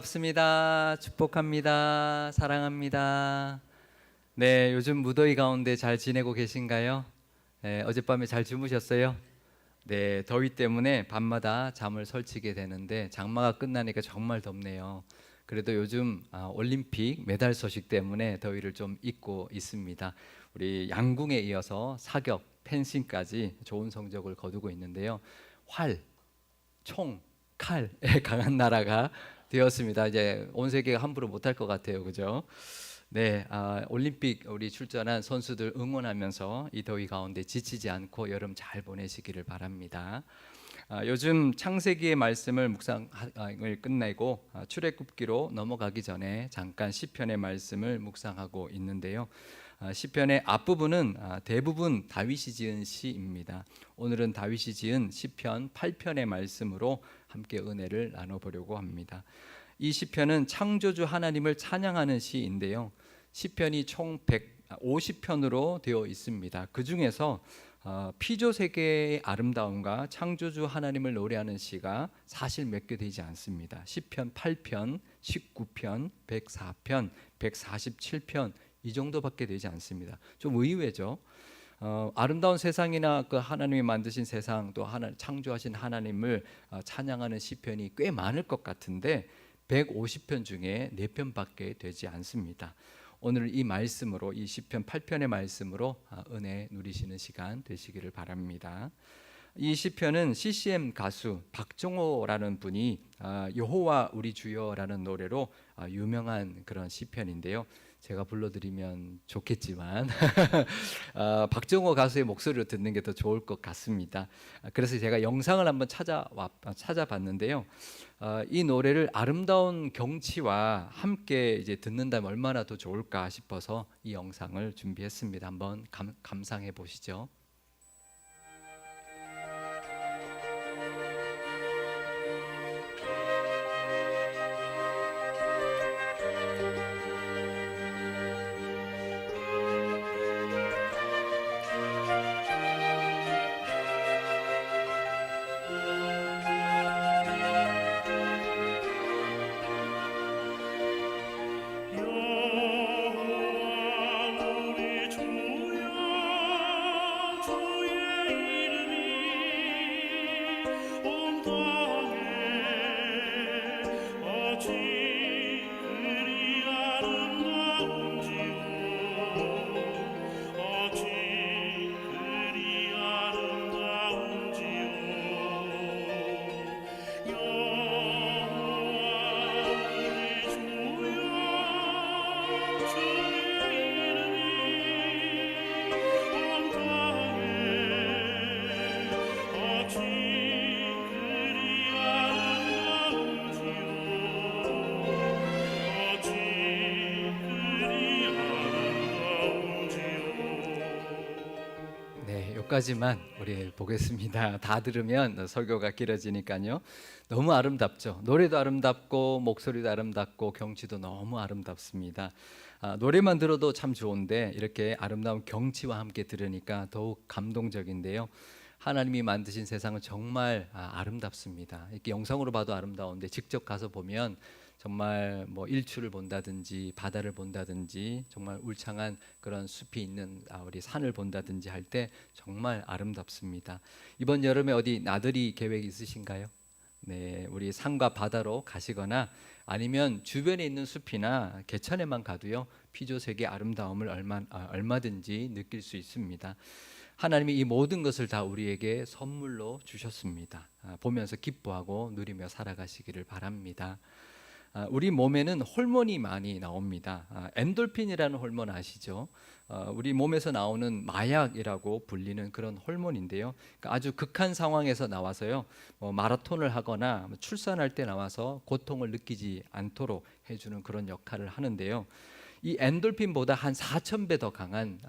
반갑습니다. 축복합니다. 사랑합니다. 네, 요즘 무더위 가운데 잘 지내고 계신가요? 네, 어젯밤에 잘 주무셨어요? 네, 더위 때문에 밤마다 잠을 설치게 되는데 장마가 끝나니까 정말 덥네요. 그래도 요즘 올림픽 메달 소식 때문에 더위를 좀 잊고 있습니다. 우리 양궁에 이어서 사격, 펜싱까지 좋은 성적을 거두고 있는데요. 활, 총, 칼에 강한 나라가 되었습니다. 이제 온 세계가 함부로 못할 것 같아요, 그죠? 네, 올림픽 우리 출전한 선수들 응원하면서 이 더위 가운데 지치지 않고 여름 잘 보내시기를 바랍니다. 요즘 창세기의 말씀을 묵상을 끝내고 출애굽기로 넘어가기 전에 잠깐 시편의 말씀을 묵상하고 있는데요. 시편의 앞부분은 대부분 다윗이 지은 시입니다. 오늘은 다윗이 지은 시편 8편의 말씀으로 함께 은혜를 나눠보려고 합니다. 이 시편은 창조주 하나님을 찬양하는 시인데요. 시편이 총 150편으로 되어 있습니다. 그 중에서 피조 세계의 아름다움과 창조주 하나님을 노래하는 시가 사실 몇 개 되지 않습니다. 시편 8편, 19편, 104편, 147편 이 정도밖에 되지 않습니다. 좀 의외죠. 아름다운 세상이나 그 하나님이 만드신 세상 또 창조하신 하나님을 찬양하는 시편이 꽤 많을 것 같은데 150편 중에 4편밖에 되지 않습니다. 오늘 이 말씀으로 이 시편 8편의 말씀으로 은혜 누리시는 시간 되시기를 바랍니다. 이 시편은 CCM 가수 박정호라는 분이 여호와 우리 주여라는 노래로 유명한 그런 시편인데요. 제가 불러드리면 좋겠지만 박정호 가수의 목소리를 듣는 게 더 좋을 것 같습니다. 그래서 제가 영상을 한번 찾아봤는데요. 이 노래를 아름다운 경치와 함께 이제 듣는다면 얼마나 더 좋을까 싶어서 이 영상을 준비했습니다. 한번 감상해 보시죠. 네, 여기까지만 우리 보겠습니다. 다 들으면 설교가 길어지니까요. 너무 아름답죠. 노래도 아름답고 목소리도 아름답고 경치도 너무 아름답습니다. 노래만 들어도 참 좋은데 이렇게 아름다운 경치와 함께 들으니까 더욱 감동적인데요. 하나님이 만드신 세상은 정말 아름답습니다. 이렇게 영상으로 봐도 아름다운데 직접 가서 보면 정말 뭐 일출을 본다든지 바다를 본다든지 정말 울창한 그런 숲이 있는 우리 산을 본다든지 할 때 정말 아름답습니다. 이번 여름에 어디 나들이 계획 있으신가요? 네, 우리 산과 바다로 가시거나 아니면 주변에 있는 숲이나 개천에만 가도요 피조세계 아름다움을 얼마든지 느낄 수 있습니다. 하나님이 이 모든 것을 다 우리에게 선물로 주셨습니다. 보면서 기뻐하고 누리며 살아가시기를 바랍니다. 우리 몸에는 호르몬이 많이 나옵니다. 엔돌핀이라는 호르몬 아시죠? 우리 몸에서 나오는 마약이라고 불리는 그런 호르몬인데요. 그러니까 아주 극한 상황에서 나와서요, 마라톤을 하거나 출산할 때 나와서 고통을 느끼지 않도록 해주는 그런 역할을 하는데요. 이 엔돌핀보다 한 4,000배 더 강한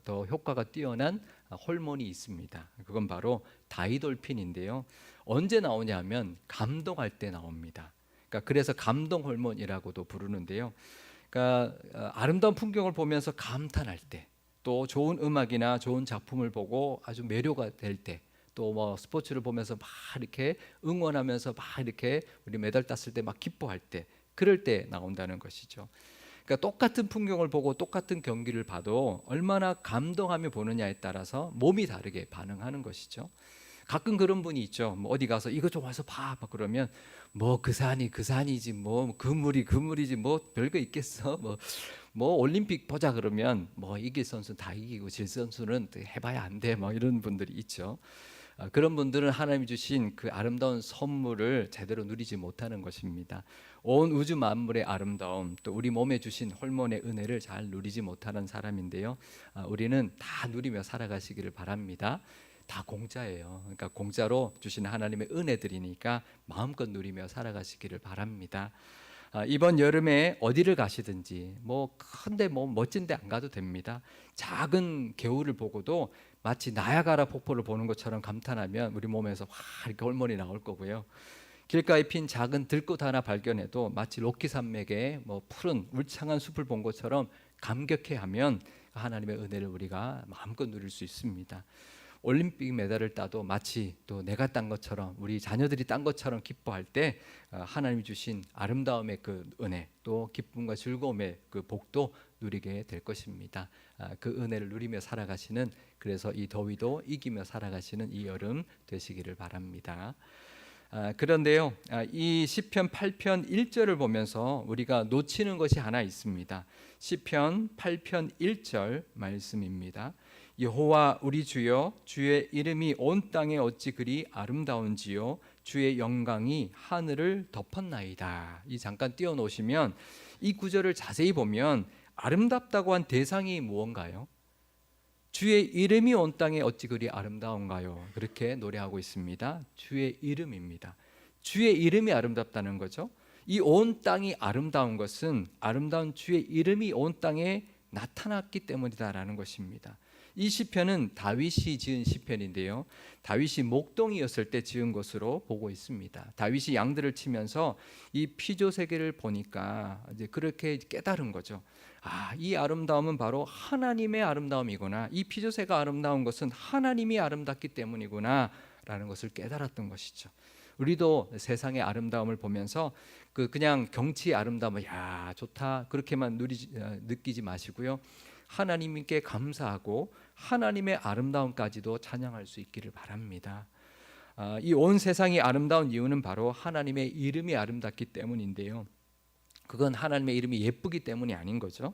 더 효과가 뛰어난 호르몬이 있습니다. 그건 바로 다이돌핀인데요. 언제 나오냐면 감동할 때 나옵니다. 그러니까 그래서 감동 호르몬이라고도 부르는데요. 그러니까 아름다운 풍경을 보면서 감탄할 때, 또 좋은 음악이나 좋은 작품을 보고 아주 매료가 될 때, 또 뭐 스포츠를 보면서 막 이렇게 응원하면서 막 이렇게 우리 메달 땄을 때 막 기뻐할 때, 그럴 때 나온다는 것이죠. 그러니까 똑같은 풍경을 보고 똑같은 경기를 봐도 얼마나 감동하며 보느냐에 따라서 몸이 다르게 반응하는 것이죠. 가끔 그런 분이 있죠. 뭐 어디 가서 이거 좀 와서 봐, 막 그러면 뭐 그 산이 그 산이지, 뭐 그 물이 그 물이지, 뭐 별거 있겠어. 뭐 올림픽 보자 그러면 뭐 이길 선수는 다 이기고 질 선수는 해봐야 안 돼. 뭐 이런 분들이 있죠. 그런 분들은 하나님이 주신 그 아름다운 선물을 제대로 누리지 못하는 것입니다. 온 우주 만물의 아름다움, 또 우리 몸에 주신 호르몬의 은혜를 잘 누리지 못하는 사람인데요. 우리는 다 누리며 살아가시기를 바랍니다. 다 공짜예요. 그러니까 공짜로 주신 하나님의 은혜들이니까 마음껏 누리며 살아가시기를 바랍니다. 이번 여름에 어디를 가시든지 뭐 큰데 뭐 멋진데 안 가도 됩니다. 작은 개울을 보고도 마치 나야가라 폭포를 보는 것처럼 감탄하면 우리 몸에서 확 이렇게 호르몬이 나올 거고요. 길가에 핀 작은 들꽃 하나 발견해도 마치 로키 산맥의 뭐 푸른 울창한 숲을 본 것처럼 감격해하면 하나님의 은혜를 우리가 마음껏 누릴 수 있습니다. 올림픽 메달을 따도 마치 또 내가 딴 것처럼 우리 자녀들이 딴 것처럼 기뻐할 때 하나님이 주신 아름다움의 그 은혜 또 기쁨과 즐거움의 그 복도 누리게 될 것입니다. 그 은혜를 누리며 살아가시는 그래서 이 더위도 이기며 살아가시는 이 여름 되시기를 바랍니다. 그런데요, 이 시편 8편 1절을 보면서 우리가 놓치는 것이 하나 있습니다. 시편 8편 1절 말씀입니다. 여호와 우리 주여, 주의 이름이 온 땅에 어찌 그리 아름다운지요, 주의 영광이 하늘을 덮었나이다. 이 잠깐 띄워놓으시면 이 구절을 자세히 보면 아름답다고 한 대상이 무언가요? 주의 이름이 온 땅에 어찌 그리 아름다운가요? 그렇게 노래하고 있습니다. 주의 이름입니다. 주의 이름이 아름답다는 거죠. 이 온 땅이 아름다운 것은 아름다운 주의 이름이 온 땅에 나타났기 때문이다라는 것입니다. 이 시편은 다윗이 지은 시편인데요. 다윗이 목동이었을 때 지은 것으로 보고 있습니다. 다윗이 양들을 치면서 이 피조 세계를 보니까 이제 그렇게 깨달은 거죠. 이 아름다움은 바로 하나님의 아름다움이구나. 이 피조세가 아름다운 것은 하나님이 아름답기 때문이구나 라는 것을 깨달았던 것이죠. 우리도 세상의 아름다움을 보면서 그냥 경치의 아름다움을 야 좋다 그렇게만 느끼지 마시고요. 하나님께 감사하고 하나님의 아름다움까지도 찬양할 수 있기를 바랍니다. 이 온 세상이 아름다운 이유는 바로 하나님의 이름이 아름답기 때문인데요. 그건 하나님의 이름이 예쁘기 때문이 아닌 거죠.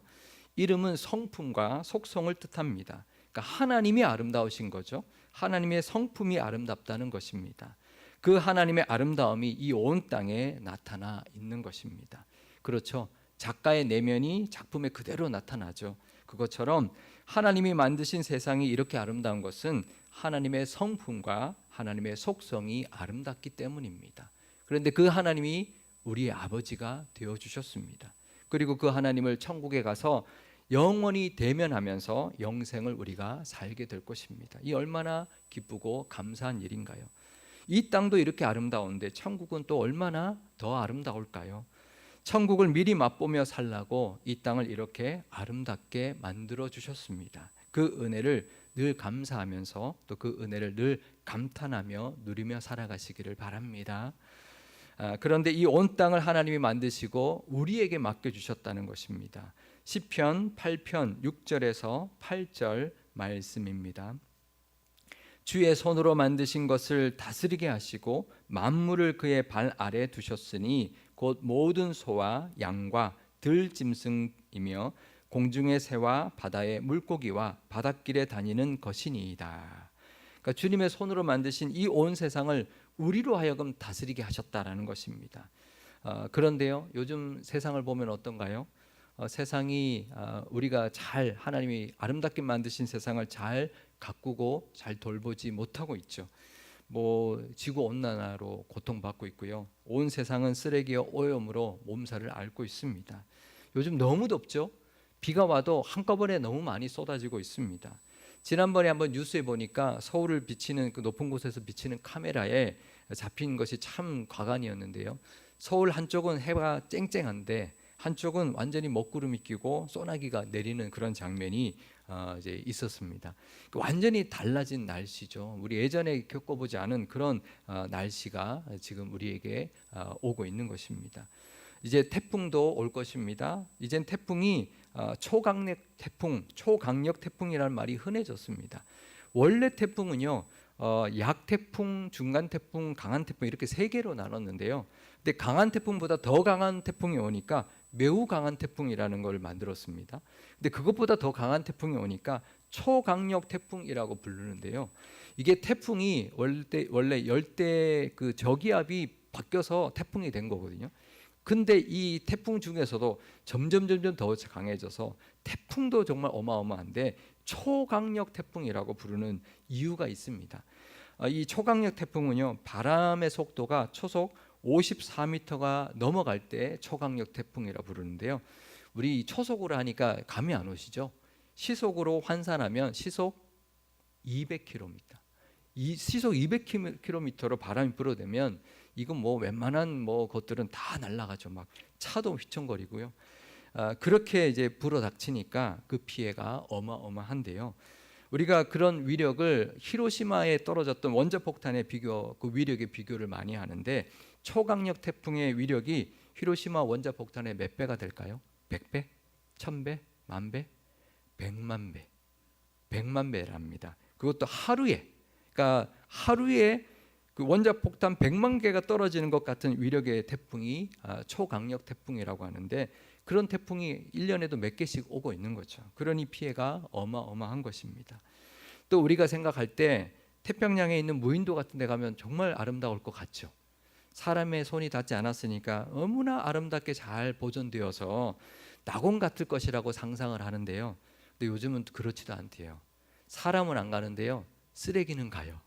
이름은 성품과 속성을 뜻합니다. 그러니까 하나님이 아름다우신 거죠. 하나님의 성품이 아름답다는 것입니다. 그 하나님의 아름다움이 이 온 땅에 나타나 있는 것입니다. 그렇죠. 작가의 내면이 작품에 그대로 나타나죠. 그것처럼 하나님이 만드신 세상이 이렇게 아름다운 것은 하나님의 성품과 하나님의 속성이 아름답기 때문입니다. 그런데 그 하나님이 우리의 아버지가 되어 주셨습니다. 그리고 그 하나님을 천국에 가서 영원히 대면하면서 영생을 우리가 살게 될 것입니다. 이 얼마나 기쁘고 감사한 일인가요? 이 땅도 이렇게 아름다운데 천국은 또 얼마나 더 아름다울까요? 천국을 미리 맛보며 살라고 이 땅을 이렇게 아름답게 만들어 주셨습니다. 그 은혜를 늘 감사하면서 또 그 은혜를 늘 감탄하며 누리며 살아가시기를 바랍니다. 그런데 이 온 땅을 하나님이 만드시고 우리에게 맡겨주셨다는 것입니다. 시편 8편 6절에서 8절 말씀입니다. 주의 손으로 만드신 것을 다스리게 하시고 만물을 그의 발 아래 두셨으니 곧 모든 소와 양과 들짐승이며 공중의 새와 바다의 물고기와 바닷길에 다니는 것이니이다. 그러니까 주님의 손으로 만드신 이 온 세상을 우리로 하여금 다스리게 하셨다라는 것입니다. 그런데요, 요즘 세상을 보면 어떤가요? 세상이 우리가 잘 하나님이 아름답게 만드신 세상을 잘 가꾸고 잘 돌보지 못하고 있죠. 뭐 지구 온난화로 고통받고 있고요. 온 세상은 쓰레기와 오염으로 몸살을 앓고 있습니다. 요즘 너무 덥죠. 비가 와도 한꺼번에 너무 많이 쏟아지고 있습니다. 지난번에 한번 뉴스에 보니까 서울을 비치는 그 높은 곳에서 비치는 카메라에 잡힌 것이 참 과간이었는데요. 서울 한쪽은 해가 쨍쨍한데 한쪽은 완전히 먹구름이 끼고 소나기가 내리는 그런 장면이 이제 있었습니다. 완전히 달라진 날씨죠. 우리 예전에 겪어보지 않은 그런 날씨가 지금 우리에게 오고 있는 것입니다. 이제 태풍도 올 것입니다. 이젠 태풍이 초강력 태풍, 초강력 태풍이라는 말이 흔해졌습니다. 원래 태풍은요, 약태풍, 중간 태풍, 강한 태풍 이렇게 세 개로 나눴는데요. 근데 강한 태풍보다 더 강한 태풍이 오니까 매우 강한 태풍이라는 걸 만들었습니다. 근데 그것보다 더 강한 태풍이 오니까 초강력 태풍이라고 부르는데요. 이게 태풍이 원래 열대 그 저기압이 바뀌어서 태풍이 된 거거든요. 근데 이 태풍 중에서도 점점 더 강해져서 태풍도 정말 어마어마한데 초강력 태풍이라고 부르는 이유가 있습니다. 이 초강력 태풍은요, 바람의 속도가 초속 54m가 넘어갈 때 초강력 태풍이라 부르는데요. 우리 초속으로 하니까 감이 안 오시죠? 시속으로 환산하면 시속 200km. 이 시속 200km로 바람이 불어대면 이건 뭐 웬만한 것들은 다 날아가죠. 막 차도 휘청거리고요. 그렇게 이제 불어닥치니까 그 피해가 어마어마한데요. 우리가 그런 위력을 히로시마에 떨어졌던 원자폭탄의 그 위력의 비교를 많이 하는데 초강력 태풍의 위력이 히로시마 원자폭탄의 몇 배가 될까요? 100배? 1000배? 만배? 100만 배. 100만 배랍니다. 그것도 하루에. 그러니까 하루에 그 원자폭탄 100만 개가 떨어지는 것 같은 위력의 태풍이 초강력 태풍이라고 하는데 그런 태풍이 1년에도 몇 개씩 오고 있는 거죠. 그러니 피해가 어마어마한 것입니다. 또 우리가 생각할 때 태평양에 있는 무인도 같은 데 가면 정말 아름다울 것 같죠. 사람의 손이 닿지 않았으니까 너무나 아름답게 잘 보존되어서 낙원 같을 것이라고 상상을 하는데요. 근데 요즘은 그렇지도 않대요. 사람은 안 가는데요. 쓰레기는 가요.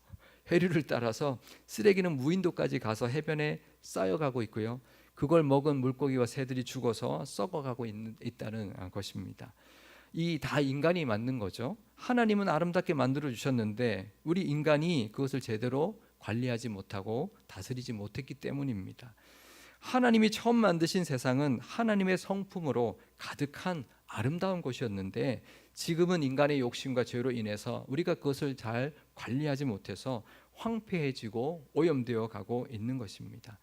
해류를 따라서 쓰레기는 무인도까지 가서 해변에 쌓여가고 있고요. 그걸 먹은 물고기와 새들이 죽어서 썩어가고 있다는 것입니다. 이 다 인간이 만든 거죠. 하나님은 아름답게 만들어 주셨는데 우리 인간이 그것을 제대로 관리하지 못하고 다스리지 못했기 때문입니다. 하나님이 처음 만드신 세상은 하나님의 성품으로 가득한 아름다운 곳이었는데 지금은 인간의 욕심과 죄로 인해서 우리가 그것을 잘 관리하지 못해서 황폐해지고 오염되어 가고 있는 것입니다.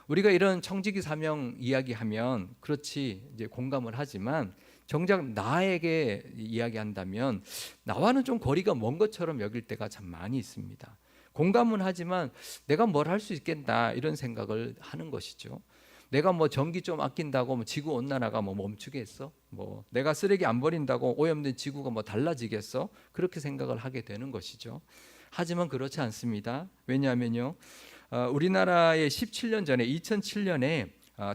우리가 이런 청지기 사명 이야기하면 그렇지 이제 공감을 하지만 정작 나에게 이야기한다면 나와는 좀 거리가 먼 것처럼 여길 때가 참 많이 있습니다. 공감은 하지만 내가 뭘 할 수 있겠나 이런 생각을 하는 것이죠. 내가 전기 좀 아낀다고 지구 온난화가 멈추겠어? 내가 쓰레기 안 버린다고 오염된 지구가 달라지겠어? 그렇게 생각을 하게 되는 것이죠. 하지만 그렇지 않습니다. 왜냐하면요, 우리나라의 17년 전에 2007년에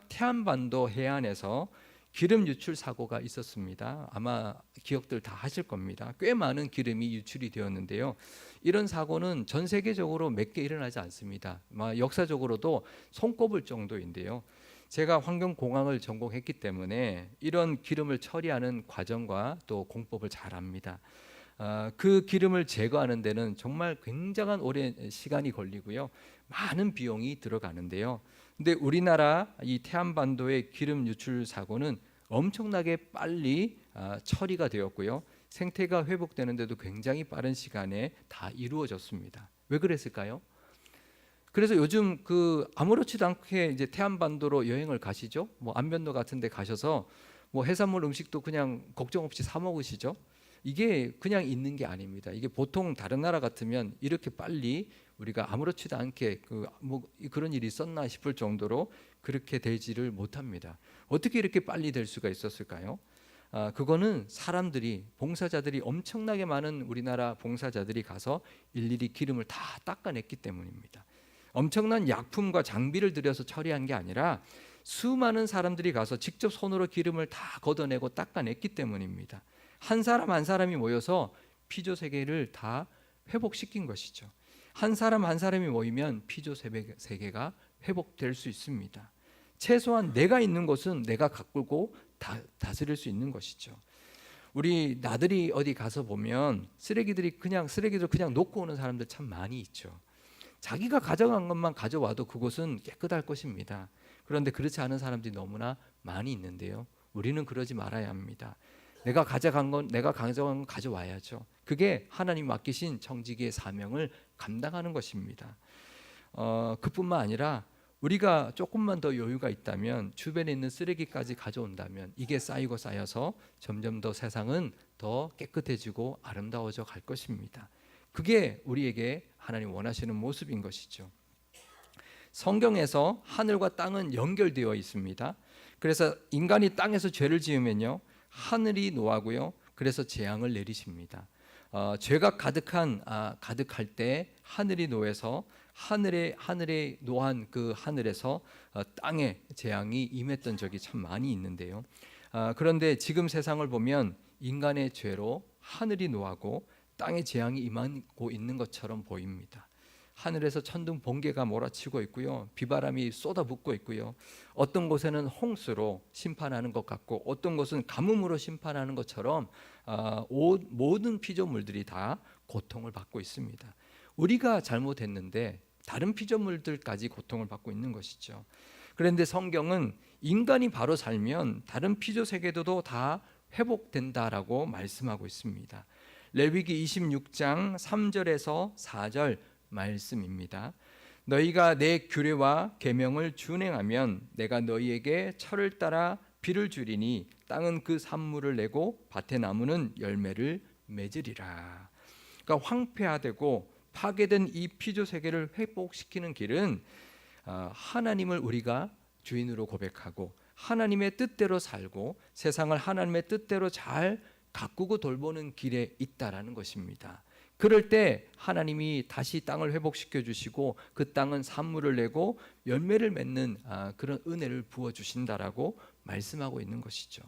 태안반도 해안에서 기름 유출 사고가 있었습니다. 아마 기억들 다 하실 겁니다. 꽤 많은 기름이 유출이 되었는데요. 이런 사고는 전 세계적으로 몇 개 일어나지 않습니다. 역사적으로도 손꼽을 정도인데요. 제가 환경공학을 전공했기 때문에 이런 기름을 처리하는 과정과 또 공법을 잘 압니다. 그 기름을 제거하는 데는 정말 굉장한 오랜 시간이 걸리고요. 많은 비용이 들어가는데요. 근데 우리나라 이 태안반도의 기름 유출 사고는 엄청나게 빨리 처리가 되었고요. 생태가 회복되는데도 굉장히 빠른 시간에 다 이루어졌습니다. 왜 그랬을까요? 그래서 요즘 아무렇지도 않게 이제 태안반도로 여행을 가시죠. 안변도 같은 데 가셔서 해산물 음식도 그냥 걱정 없이 사 먹으시죠. 이게 그냥 있는 게 아닙니다. 이게 보통 다른 나라 같으면 이렇게 빨리 우리가 아무렇지도 않게 그런 일이 있었나 싶을 정도로 그렇게 되지를 못합니다. 어떻게 이렇게 빨리 될 수가 있었을까요? 그거는 사람들이 봉사자들이 엄청나게 많은 우리나라 봉사자들이 가서 일일이 기름을 다 닦아냈기 때문입니다. 엄청난 약품과 장비를 들여서 처리한 게 아니라 수많은 사람들이 가서 직접 손으로 기름을 다 걷어내고 닦아냈기 때문입니다. 한 사람 한 사람이 모여서 피조 세계를 다 회복시킨 것이죠. 한 사람 한 사람이 모이면 피조 세계가 회복될 수 있습니다. 최소한 내가 있는 곳은 내가 가꾸고 다스릴 수 있는 것이죠. 우리 나들이 어디 가서 보면 쓰레기들 그냥 놓고 오는 사람들 참 많이 있죠. 자기가 가져간 것만 가져와도 그곳은 깨끗할 것입니다. 그런데 그렇지 않은 사람들이 너무나 많이 있는데요. 우리는 그러지 말아야 합니다. 내가 가져간 건 가져와야죠. 그게 하나님 맡기신 청지기의 사명을 감당하는 것입니다. 그뿐만 아니라 우리가 조금만 더 여유가 있다면 주변에 있는 쓰레기까지 가져온다면 이게 쌓이고 쌓여서 점점 더 세상은 더 깨끗해지고 아름다워져 갈 것입니다. 그게 우리에게 하나님 원하시는 모습인 것이죠. 성경에서 하늘과 땅은 연결되어 있습니다. 그래서 인간이 땅에서 죄를 지으면요, 하늘이 노하고요, 그래서 재앙을 내리십니다. 죄가 가득할 때 하늘이 노해서 하늘에 노한 그 하늘에서 땅에 재앙이 임했던 적이 참 많이 있는데요. 그런데 지금 세상을 보면 인간의 죄로 하늘이 노하고 땅에 재앙이 임하고 있는 것처럼 보입니다. 하늘에서 천둥 번개가 몰아치고 있고요, 비바람이 쏟아붓고 있고요, 어떤 곳에는 홍수로 심판하는 것 같고 어떤 곳은 가뭄으로 심판하는 것처럼 모든 피조물들이 다 고통을 받고 있습니다. 우리가 잘못했는데 다른 피조물들까지 고통을 받고 있는 것이죠. 그런데 성경은 인간이 바로 살면 다른 피조 세계도 다 회복된다라고 말씀하고 있습니다. 레위기 26장 3절에서 4절 말씀입니다. 너희가 내 규례와 계명을 준행하면 내가 너희에게 철을 따라 비를 주리니 땅은 그 산물을 내고 밭의 나무는 열매를 맺으리라. 그러니까 황폐화되고 파괴된 이 피조 세계를 회복시키는 길은 하나님을 우리가 주인으로 고백하고 하나님의 뜻대로 살고 세상을 하나님의 뜻대로 잘 가꾸고 돌보는 길에 있다라는 것입니다. 그럴 때 하나님이 다시 땅을 회복시켜 주시고 그 땅은 산물을 내고 열매를 맺는 그런 은혜를 부어 주신다라고 말씀하고 있는 것이죠.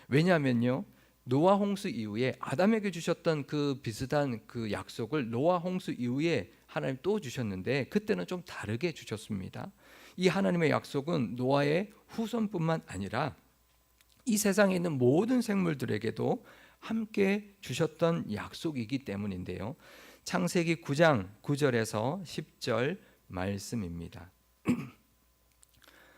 왜냐하면요, 노아 홍수 이후에 아담에게 주셨던 그 비슷한 그 약속을 노아 홍수 이후에 하나님 또 주셨는데 그때는 좀 다르게 주셨습니다. 이 하나님의 약속은 노아의 후손뿐만 아니라 이 세상에 있는 모든 생물들에게도 함께 주셨던 약속이기 때문인데요. 창세기 9장 9절에서 10절 말씀입니다.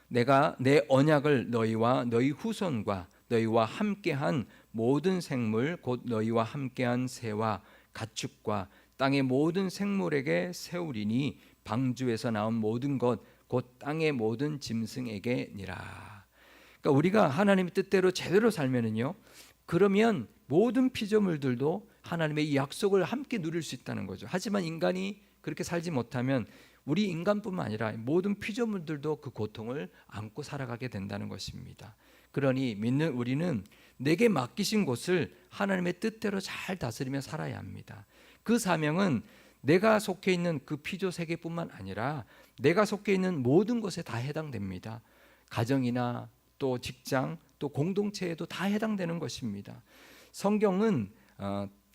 내가 내 언약을 너희와 너희 후손과 너희와 함께한 모든 생물 곧 너희와 함께한 새와 가축과 땅의 모든 생물에게 세우리니 방주에서 나온 모든 것 곧 땅의 모든 짐승에게니라. 그러니까 우리가 하나님의 뜻대로 제대로 살면은요, 그러면 모든 피조물들도 하나님의 이 약속을 함께 누릴 수 있다는 거죠. 하지만 인간이 그렇게 살지 못하면 우리 인간뿐만 아니라 모든 피조물들도 그 고통을 안고 살아가게 된다는 것입니다. 그러니 믿는 우리는 내게 맡기신 곳을 하나님의 뜻대로 잘 다스리며 살아야 합니다. 그 사명은 내가 속해 있는 그 피조 세계뿐만 아니라 내가 속해 있는 모든 곳에 다 해당됩니다. 가정이나 또 직장 또 공동체에도 다 해당되는 것입니다. 성경은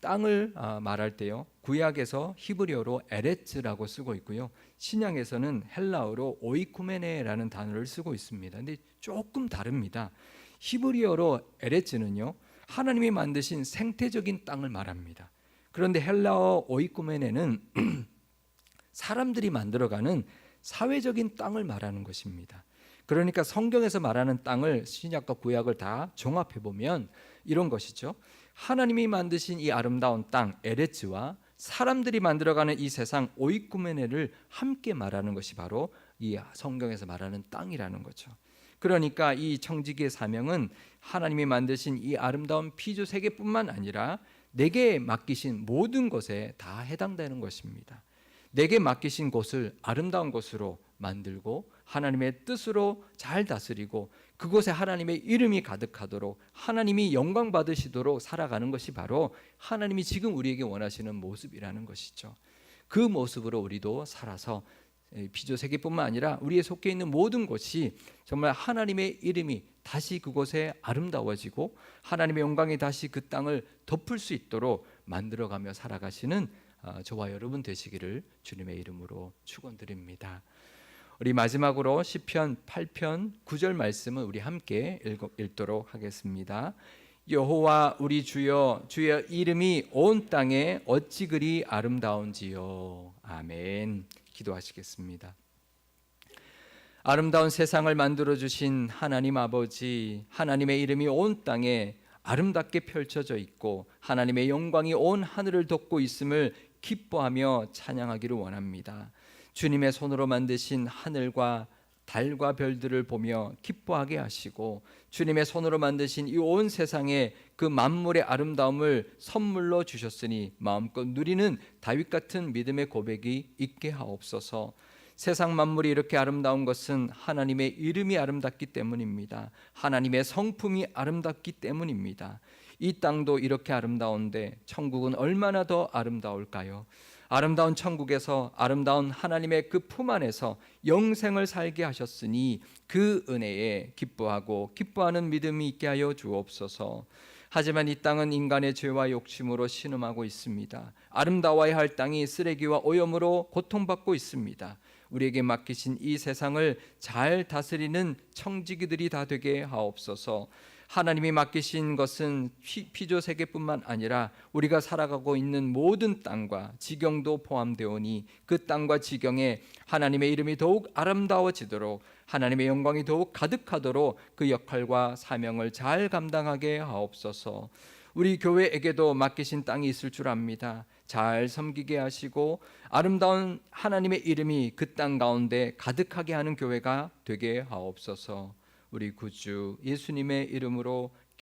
땅을 말할 때요, 구약에서 히브리어로 에레츠라고 쓰고 있고요, 신약에서는 헬라어로 오이쿠메네라는 단어를 쓰고 있습니다. 근데 조금 다릅니다. 히브리어로 에레츠는요, 하나님이 만드신 생태적인 땅을 말합니다. 그런데 헬라어 오이쿠메네는 사람들이 만들어가는 사회적인 땅을 말하는 것입니다. 그러니까 성경에서 말하는 땅을 신약과 구약을 다 종합해 보면 이런 것이죠. 하나님이 만드신 이 아름다운 땅 에레츠와 사람들이 만들어가는 이 세상 오이쿠메네를 함께 말하는 것이 바로 이 성경에서 말하는 땅이라는 거죠. 그러니까 이 청지기의 사명은 하나님이 만드신 이 아름다운 피조 세계뿐만 아니라 내게 맡기신 모든 것에 다 해당되는 것입니다. 내게 맡기신 곳을 아름다운 곳으로 만들고 하나님의 뜻으로 잘 다스리고 그곳에 하나님의 이름이 가득하도록 하나님이 영광 받으시도록 살아가는 것이 바로 하나님이 지금 우리에게 원하시는 모습이라는 것이죠. 그 모습으로 우리도 살아서 피조 세계뿐만 아니라 우리의 속해 있는 모든 곳이 정말 하나님의 이름이 다시 그곳에 아름다워지고 하나님의 영광이 다시 그 땅을 덮을 수 있도록 만들어가며 살아가시는 저와 여러분 되시기를 주님의 이름으로 축원드립니다. 우리 마지막으로 시편 8편 9절 말씀을 우리 함께 읽도록 하겠습니다. 여호와 우리 주여, 주의 이름이 온 땅에 어찌 그리 아름다운지요. 아멘. 기도하시겠습니다. 아름다운 세상을 만들어 주신 하나님 아버지, 하나님의 이름이 온 땅에 아름답게 펼쳐져 있고 하나님의 영광이 온 하늘을 덮고 있음을 기뻐하며 찬양하기를 원합니다. 주님의 손으로 만드신 하늘과 달과 별들을 보며 기뻐하게 하시고 주님의 손으로 만드신 이 온 세상에 그 만물의 아름다움을 선물로 주셨으니 마음껏 누리는 다윗 같은 믿음의 고백이 있게 하옵소서. 세상 만물이 이렇게 아름다운 것은 하나님의 이름이 아름답기 때문입니다. 하나님의 성품이 아름답기 때문입니다. 이 땅도 이렇게 아름다운데 천국은 얼마나 더 아름다울까요? 아름다운 천국에서 아름다운 하나님의 그 품 안에서 영생을 살게 하셨으니 그 은혜에 기뻐하고 기뻐하는 믿음이 있게 하여 주옵소서. 하지만 이 땅은 인간의 죄와 욕심으로 신음하고 있습니다. 아름다워야 할 땅이 쓰레기와 오염으로 고통받고 있습니다. 우리에게 맡기신 이 세상을 잘 다스리는 청지기들이 다 되게 하옵소서. 하나님이 맡기신 것은 피조 세계뿐만 아니라 우리가 살아가고 있는 모든 땅과 지경도 포함되오니 그 땅과 지경에 하나님의 이름이 더욱 아름다워지도록 하나님의 영광이 더욱 가득하도록 그 역할과 사명을 잘 감당하게 하옵소서. 우리 교회에게도 맡기신 땅이 있을 줄 압니다. 잘 섬기게 하시고 아름다운 하나님의 이름이 그 땅 가운데 가득하게 하는 교회가 되게 하옵소서. 우리 구주 예수님의 이름으로